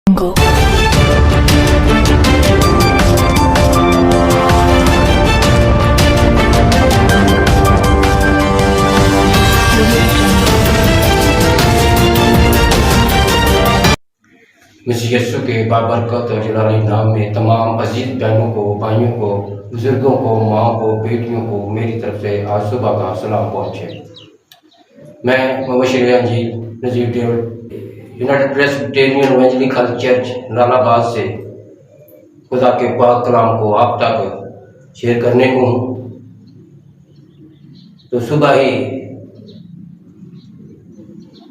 jungle. मसीह यीशु के बाबरकत और जलाली नाम में तमाम अजीज बहनों को, भाइयों को, बुजुर्गों को, माँ को, बेटियों को मेरी तरफ से आज सुबह का सलाम पहुँचे। मैं Mubashir Anjeel Nazir David United Presbyterian Evangelical Church Nalabad से खुदा के पाक कलाम को आप तक शेयर करने को हूँ। तो सुबह ही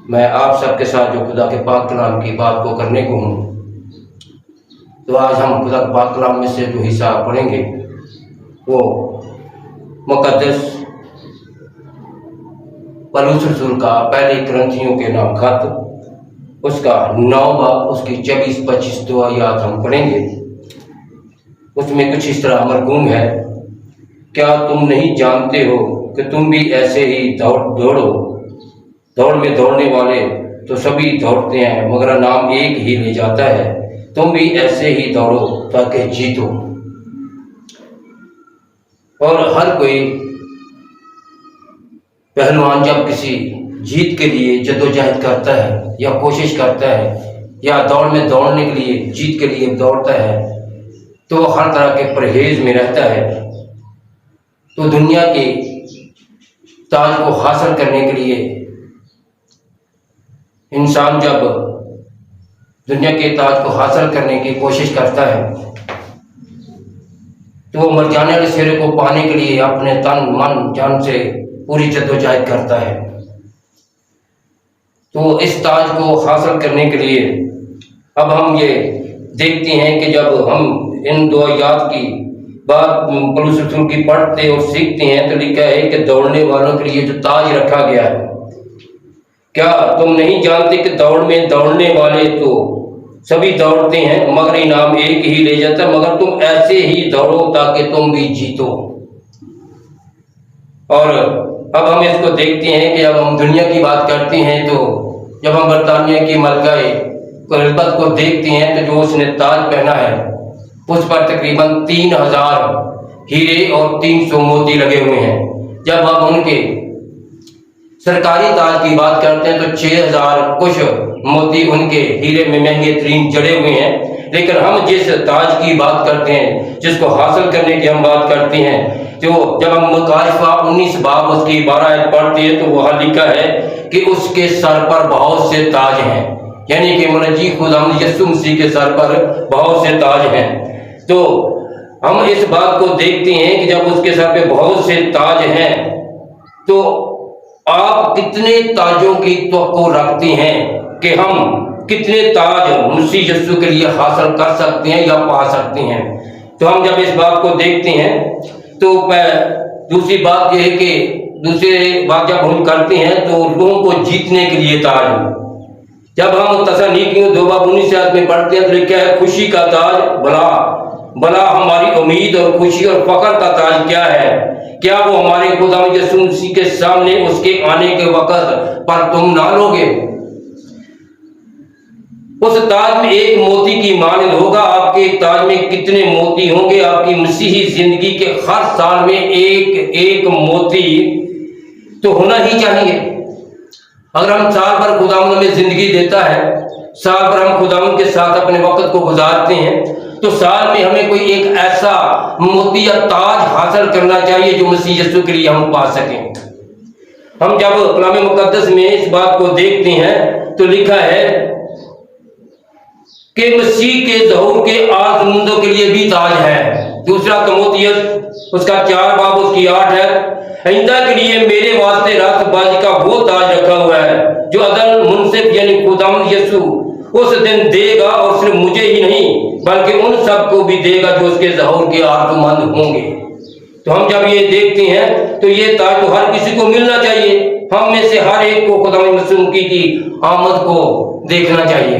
मैं आप सबके साथ जो खुदा के पाक कलाम की बात को करने को हूँ, तो आज हम खुदा के पाक कलाम में से जो हिस्सा पढ़ेंगे वो मुकद्दस पौलुस रसूल का पहले कुरिन्थियों के नाम खत उसका 9 बाब उसकी 24-25 दो आयत हम पढ़ेंगे। उसमें कुछ इस तरह मरगूम है, क्या तुम नहीं जानते हो कि तुम भी ऐसे ही दौड़ो। दौड़ में दौड़ने वाले तो सभी दौड़ते हैं, मगर नाम एक ही ले जाता है। तुम भी ऐसे ही दौड़ो ताकि जीतो। और हर कोई पहलवान जब किसी जीत के लिए जद्दोजहद करता है या कोशिश करता है या दौड़ में दौड़ने के लिए, जीत के लिए दौड़ता है, तो हर तरह के परहेज में रहता है। तो दुनिया के ताज को हासिल करने के लिए इंसान जब दुनिया के ताज को हासिल करने की कोशिश करता है, तो वो मर जाने वाले सिरे को पाने के लिए अपने तन मन जान से पूरी जद्दोजहद करता है। तो इस ताज को हासिल करने के लिए अब हम ये देखते हैं कि जब हम इन दो आयत की बात पौलुस रसूल की पढ़ते और सीखते हैं, तो लिखा है कि दौड़ने वालों के लिए जो ताज रखा गया है, क्या तुम नहीं जानते कि दौड़ में दौड़ने वाले तो सभी दौड़ते हैं, मगर इनाम एक ही ले जाता है। मगर तुम ऐसे ही दौड़ो ताकि तुम भी जीतो। और अब हम इसको देखते हैं कि जब हम दुनिया की बात करते हैं, तो जब हम बरतानिया की मलका एलिज़ाबेथ को देखते हैं, तो जो उसने ताज पहना है उस पर तकरीबन 3000 हीरे और 300 मोती लगे हुए हैं। जब हम उनके सरकारी ताज की बात करते हैं तो 6000 कुछ मोती उनके हीरे में महंगे तरीन जड़े हुए हैं। लेकिन हम जिस ताज की बात करते हैं, जिसको हासिल करने की हम बात करते हैं, जो जब हम मुकाशिफा 19 बाब उसकी 12 आयत पढ़ते हैं, तो वहाँ लिखा है कि उसके सर पर बहुत से ताज हैं, यानी कि मुनजी खुदा यीशु मसीह के सर पर बहुत से ताज हैं। तो हम इस बात को देखते हैं कि जब उसके सर पे बहुत से ताज हैं, तो आप कितने ताजों की तवक्को रखते हैं कि हम कितने ताज मसीह यीशु के लिए हासिल कर सकते हैं या पा सकते हैं। तो हम जब इस बात को देखते हैं, तो दूसरी बात यह है कि दूसरी बात जब हम करते हैं तो लोगों को जीतने के लिए ताज, जब हम तसनीकियों 2 बाब 19 आयत में पढ़ते हैं, तो लिखा है खुशी का ताज भला हमारी उम्मीद और खुशी और फख्र का ताज क्या है, क्या वो हमारे खुदा यीशु मसीह के सामने उसके आने के वक्त पर तुम ना लोगे। उस ताज में एक मोती की मानद होगा। आपके ताज में कितने मोती होंगे? आपकी मसीही जिंदगी के हर साल में एक मोती तो होना ही चाहिए। अगर हम साल भर खुदावंद हमें जिंदगी देता है, साल भर हम खुदावंद के साथ अपने वक्त को गुजारते हैं, तो साल में हमें कोई एक ऐसा मोती या ताज हासिल करना चाहिए जो मसीह यीशु के लिए हम पा सकें। हम जब कलाम मुकद्दस में इस बात को देखते हैं, तो लिखा है कि मसीह के ज़हूर के आज़मूदों के लिए भी ताज है। दूसरा तीमुथियुस उसका 4 बाब उसकी 8 है, आइंदा के लिए मेरे वास्ते रास्तबाजी का वो ताज रखा हुआ है जो अदल मुनसिफ यानी खुदावंद यीशु उस दिन देगा, और सिर्फ मुझे ही नहीं बल्कि उन सबको भी देगा जो उसके ज़हूर के आर्जुमंद होंगे। तो हम जब ये देखते हैं, तो ये ताज तो हर किसी को मिलना चाहिए। हम में से हर एक को खुदावंद यीशु की आमद को देखना चाहिए।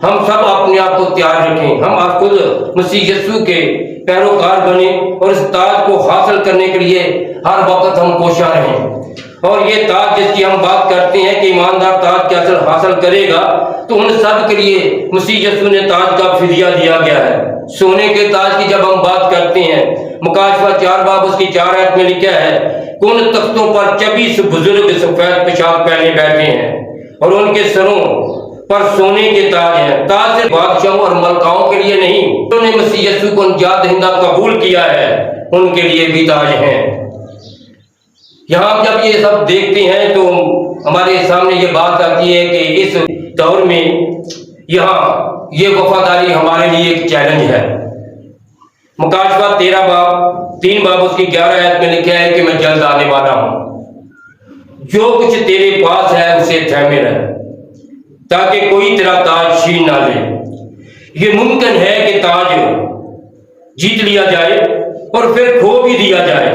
हम सब अपने आप को तैयार रखें, हम आप खुद मसीह यीशु के पैरोकार बने और इस ताज को हासिल करने के लिए हर वक्त हम कोशिश रहें। اور یہ تاج جس کی ہم بات کرتے ہیں کہ ایماندار تاج کیا حاصل کرے گا، تو ان سب کے لیے مسیح یسوع نے تاج کا فدیہ دیا گیا ہے۔ سونے کے تاج کی جب ہم بات کرتے ہیں، مکاشفہ 4 باب اس کی 4 آیت میں لکھا ہے کہ ان تختوں پر 24 بزرگ سفید پوشاک پہنے بیٹھے ہیں اور ان کے سروں پر سونے کے تاج ہیں۔ تاج صرف بادشاہوں اور ملکاؤں کے لیے نہیں، انہوں نے مسیح یسوع کو نجات دہندہ قبول کیا ہے، ان کے لیے بھی تاج ہیں۔ یہاں جب یہ سب دیکھتے ہیں تو ہمارے سامنے یہ بات آتی ہے کہ اس دور میں یہاں یہ وفاداری ہمارے لیے ایک چیلنج ہے۔ مکاشفہ 3 باب اس کی 11 آیت میں لکھا ہے کہ میں جلد آنے والا ہوں، جو کچھ تیرے پاس ہے اسے تھامے رہ، تاکہ کوئی تیرا تاج چھین نہ لے۔ یہ ممکن ہے کہ تاج جیت لیا جائے اور پھر کھو بھی دیا جائے۔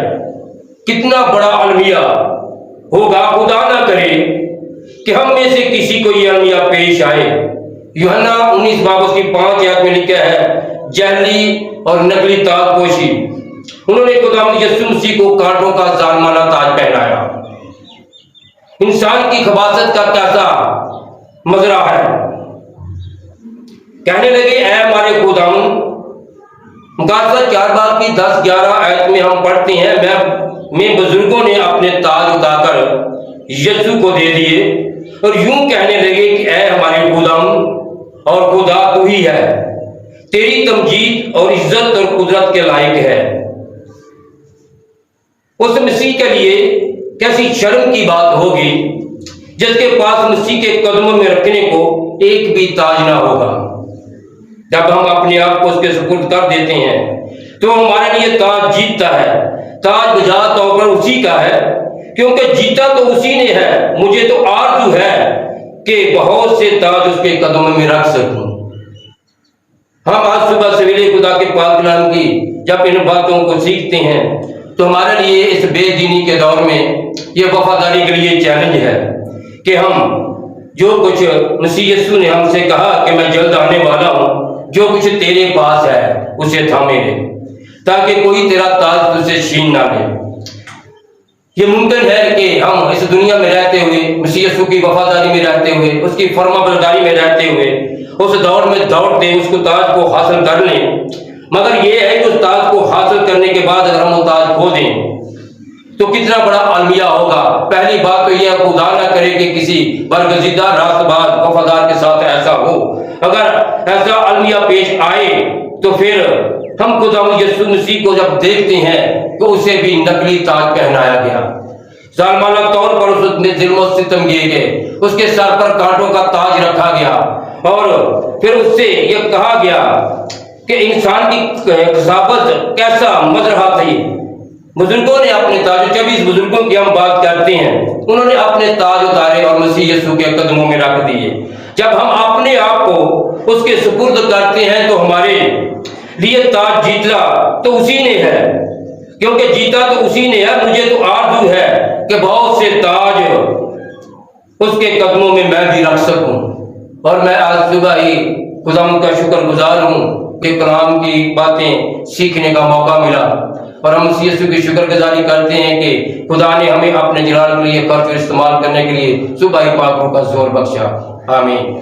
کتنا بڑا المیہ ہوگا، خدا نہ کرے کہ ہم میں سے کسی کو یہ المیہ پیش آئے۔ یوحنا 19 باب اس کی 5 آیت میں لکھا ہے جعلی اور نقلی تاج پوشی، انہوں نے خداوند یسوع مسیح کو کانٹوں کا ظالمانہ تاج پہنایا۔ انسان کی خباثت کا کیسا مظہر ہے۔ کہنے لگے اے ہمارے خداوند، مکاشفہ 4 باب کی 10-11 آیت میں ہم پڑھتے ہیں میں بزرگوں نے اپنے تاج اٹھا کر یسوع کو دے دیے اور یوں کہنے لگے کہ اے ہمارے خداوند اور خدا تو ہی ہے، تیری تمجید اور عزت اور قدرت کے لائق ہے۔ اس مسیح کے لیے کیسی شرم کی بات ہوگی جس کے پاس مسیح کے قدموں میں رکھنے کو ایک بھی تاج نہ ہوگا۔ جب ہم اپنے آپ کو اس کے سپرد کر دیتے ہیں تو ہمارے لیے تاج جیتتا ہے۔ تاج بجا طور پر اسی کا ہے، کیونکہ جیتا تو اسی نے ہے۔ مجھے تو آرزو ہے کہ بہت سے تاج اس کے قدموں میں رکھ سکوں۔ ہم آج صبح سویرے خدا کے پاک کلام کی جب ان باتوں کو سیکھتے ہیں تو ہمارے لیے اس بے دینی کے دور میں یہ وفاداری کے لیے چیلنج ہے کہ ہم جو کچھ مسیح یسوع نے ہم سے کہا کہ میں جلد آنے والا ہوں، جو کچھ تیرے پاس ہے اسے تھامے لے، تاکہ کوئی تیرا تاج تجھ سے چھین نہ لے۔ یہ ممکن ہے کہ ہم اس دنیا میں رہتے ہوئے، مسیح یسوع کی وفاداری میں رہتے ہوئے، اس کی فرما برداری میں رہتے ہوئے اس دور میں دوڑتے اس کو تاج کو حاصل کر لیں، مگر یہ ہے کہ اس تاج کو حاصل کرنے کے بعد اگر ہم وہ تاج کھو دیں تو کتنا بڑا المیہ ہوگا۔ پہلی بات تو یہ ہے خدا نہ کرے کہ کسی برگزیدہ راست باز وفادار کے ساتھ ایسا ہو۔ اگر ایسا المیہ پیش آئے تو پھر ہم خدا یسوع مسیح کو جب دیکھتے ہیں تو اسے بھی نقلی تاج پہنایا گیا، ظالمانہ طور پر اس میں ظلم و ستم کیے گئے، اس کے سر پر کانٹوں کا تاج رکھا گیا اور پھر اس سے یہ کہا گیا کہ انسان کی کثافت کیسا مظہر تھی۔ بزرگوں نے اپنے تاج، 24 بزرگوں کی ہم بات کرتے ہیں، انہوں نے اپنے تاج اتارے اور مسیح یسوع کے قدموں میں رکھ دیے۔ جب ہم اپنے آپ کو اس کے سپرد کرتے ہیں تو ہمارے لیے تاج جیتنا تو اسی نے ہے، کیونکہ جیتا تو اسی نے ہے۔ مجھے تو آرزو ہے کہ بہت سے تاج اس کے قدموں میں میں بھی رکھ سکوں، اور میں آج صبح ہی خدا کا شکر گزار ہوں کہ کلام کی باتیں سیکھنے کا موقع ملا، اور ہم مسیح یسوع کی شکر گزاری کرتے ہیں کہ خدا نے ہمیں اپنے جلال کے لیے خرچ اور استعمال کرنے کے لیے صبح ہی پاک روح کا زور بخشا۔ آمین۔